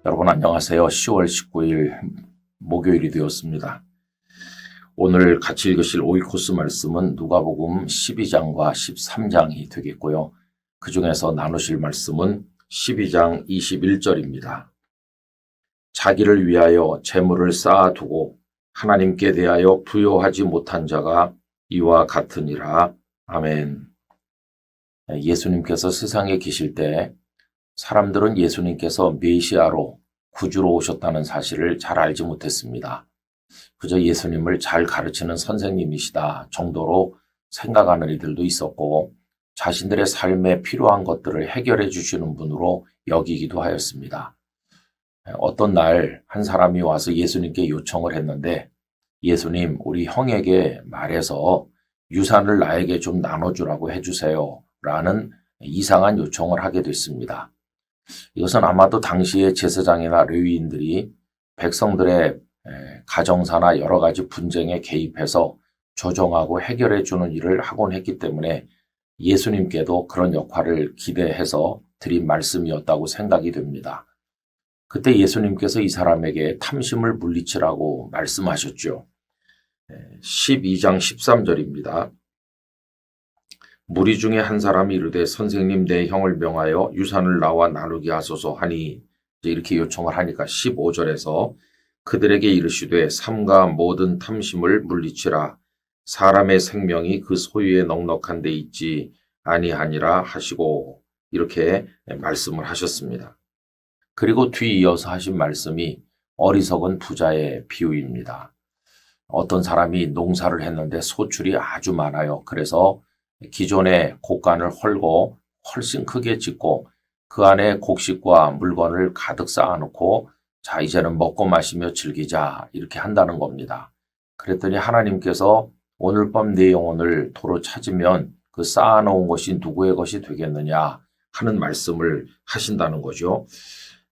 여러분 안녕하세요. 10월 19일 목요일이 되었습니다. 오늘 같이 읽으실 오이코스 말씀은 누가복음 12장과 13장이 되겠고요. 그 중에서 나누실 말씀은 12장 21절입니다. 자기를 위하여 재물을 쌓아두고 하나님께 대하여 부요하지 못한 자가 이와 같으니라. 아멘. 예수님께서 세상에 계실 때 사람들은 예수님께서 메시아로 구주로 오셨다는 사실을 잘 알지 못했습니다. 그저 예수님을 잘 가르치는 선생님이시다 정도로 생각하는 이들도 있었고 자신들의 삶에 필요한 것들을 해결해 주시는 분으로 여기기도 하였습니다. 어떤 날 한 사람이 와서 예수님께 요청을 했는데 예수님, 우리 형에게 말해서 유산을 나에게 좀 나눠주라고 해주세요 라는 이상한 요청을 하게 됐습니다. 이것은 아마도 당시의 제사장이나 레위인들이 백성들의 가정사나 여러 가지 분쟁에 개입해서 조정하고 해결해 주는 일을 하곤 했기 때문에 예수님께도 그런 역할을 기대해서 드린 말씀이었다고 생각이 됩니다. 그때 예수님께서 이 사람에게 탐심을 물리치라고 말씀하셨죠. 12장 13절입니다. 무리 중에 한 사람이 이르되 선생님 내 형을 명하여 유산을 나와 나누게 하소서 하니 이렇게 요청을 하니까 15절에서 그들에게 이르시되 삼가 모든 탐심을 물리치라. 사람의 생명이 그 소유에 넉넉한 데 있지 아니하니라 하시고 이렇게 말씀을 하셨습니다. 그리고 뒤이어서 하신 말씀이 어리석은 부자의 비유입니다. 어떤 사람이 농사를 했는데 소출이 아주 많아요. 그래서 기존의 곡간을 헐고 훨씬 크게 짓고 그 안에 곡식과 물건을 가득 쌓아놓고 자 이제는 먹고 마시며 즐기자 이렇게 한다는 겁니다. 그랬더니 하나님께서 오늘 밤 내 영혼을 도로 찾으면 그 쌓아놓은 것이 누구의 것이 되겠느냐 하는 말씀을 하신다는 거죠.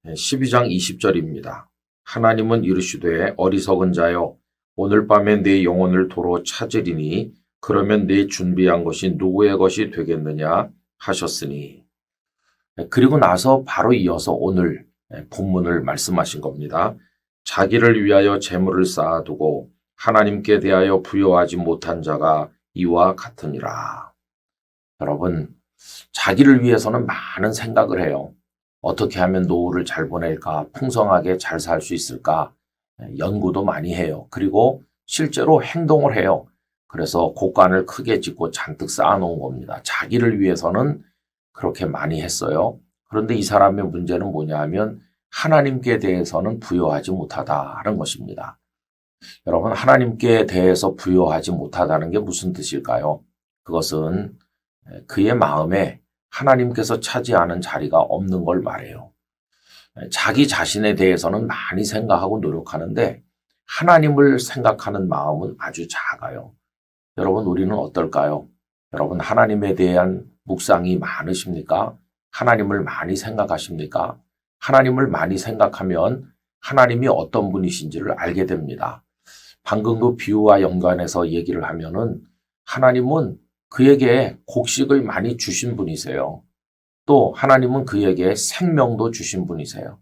12장 20절입니다. 하나님은 이르시되 어리석은 자여 오늘 밤에 내 영혼을 도로 찾으리니 그러면 네 준비한 것이 누구의 것이 되겠느냐 하셨으니 그리고 나서 바로 이어서 오늘 본문을 말씀하신 겁니다. 자기를 위하여 재물을 쌓아두고 하나님께 대하여 부요하지 못한 자가 이와 같으니라. 여러분, 자기를 위해서는 많은 생각을 해요. 어떻게 하면 노후를 잘 보낼까, 풍성하게 잘 살 수 있을까, 연구도 많이 해요. 그리고 실제로 행동을 해요. 그래서 곡간을 크게 짓고 잔뜩 쌓아놓은 겁니다. 자기를 위해서는 그렇게 많이 했어요. 그런데 이 사람의 문제는 뭐냐 하면 하나님께 대해서는 부요하지 못하다는 것입니다. 여러분, 하나님께 대해서 부요하지 못하다는 게 무슨 뜻일까요? 그것은 그의 마음에 하나님께서 차지하는 자리가 없는 걸 말해요. 자기 자신에 대해서는 많이 생각하고 노력하는데 하나님을 생각하는 마음은 아주 작아요. 여러분, 우리는 어떨까요? 여러분, 하나님에 대한 묵상이 많으십니까? 하나님을 많이 생각하십니까? 하나님을 많이 생각하면 하나님이 어떤 분이신지를 알게 됩니다. 방금도 비유와 연관해서 얘기를 하면은 하나님은 그에게 곡식을 많이 주신 분이세요. 또 하나님은 그에게 생명도 주신 분이세요.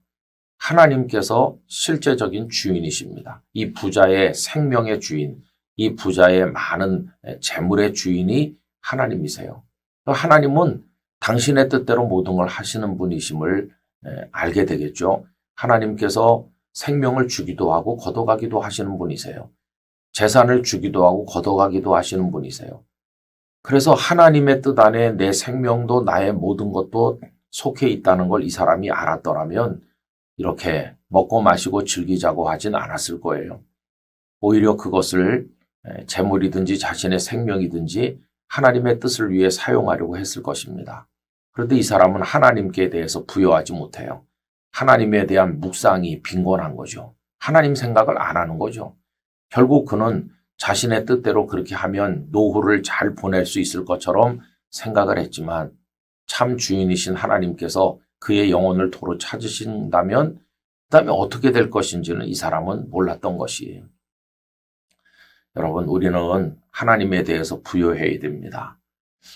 하나님께서 실제적인 주인이십니다. 이 부자의 생명의 주인, 이 부자의 많은 재물의 주인이 하나님이세요. 하나님은 당신의 뜻대로 모든 걸 하시는 분이심을 알게 되겠죠. 하나님께서 생명을 주기도 하고 걷어가기도 하시는 분이세요. 재산을 주기도 하고 걷어가기도 하시는 분이세요. 그래서 하나님의 뜻 안에 내 생명도 나의 모든 것도 속해 있다는 걸 이 사람이 알았더라면 이렇게 먹고 마시고 즐기자고 하진 않았을 거예요. 오히려 그것을 재물이든지 자신의 생명이든지 하나님의 뜻을 위해 사용하려고 했을 것입니다. 그런데 이 사람은 하나님께 대해서 부여하지 못해요. 하나님에 대한 묵상이 빈곤한 거죠. 하나님 생각을 안 하는 거죠. 결국 그는 자신의 뜻대로 그렇게 하면 노후를 잘 보낼 수 있을 것처럼 생각을 했지만 참 주인이신 하나님께서 그의 영혼을 도로 찾으신다면 그다음에 어떻게 될 것인지는 이 사람은 몰랐던 것이에요. 여러분, 우리는 하나님에 대해서 부여해야 됩니다.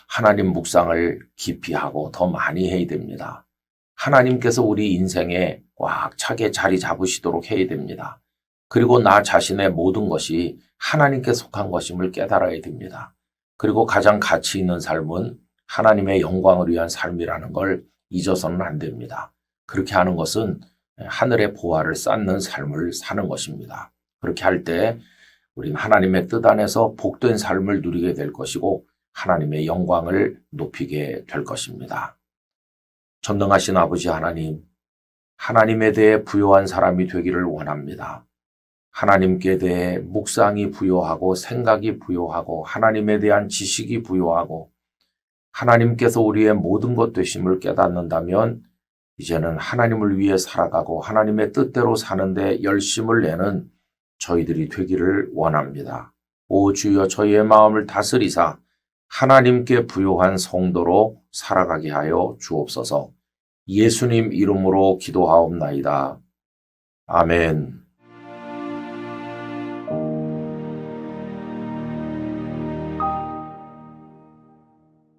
하나님 묵상을 깊이 하고 더 많이 해야 됩니다. 하나님께서 우리 인생에 꽉 차게 자리 잡으시도록 해야 됩니다. 그리고 나 자신의 모든 것이 하나님께 속한 것임을 깨달아야 됩니다. 그리고 가장 가치 있는 삶은 하나님의 영광을 위한 삶이라는 걸 잊어서는 안 됩니다. 그렇게 하는 것은 하늘의 보화를 쌓는 삶을 사는 것입니다. 그렇게 할 때 우린 하나님의 뜻 안에서 복된 삶을 누리게 될 것이고 하나님의 영광을 높이게 될 것입니다. 전능하신 아버지 하나님, 하나님에 대해 부요한 사람이 되기를 원합니다. 하나님께 대해 묵상이 부요하고 생각이 부요하고 하나님에 대한 지식이 부요하고 하나님께서 우리의 모든 것 되심을 깨닫는다면 이제는 하나님을 위해 살아가고 하나님의 뜻대로 사는데 열심을 내는 저희들이 되기를 원합니다. 오 주여, 저희의 마음을 다스리사 하나님께 부요한 성도로 살아가게 하여 주옵소서. 예수님 이름으로 기도하옵나이다. 아멘.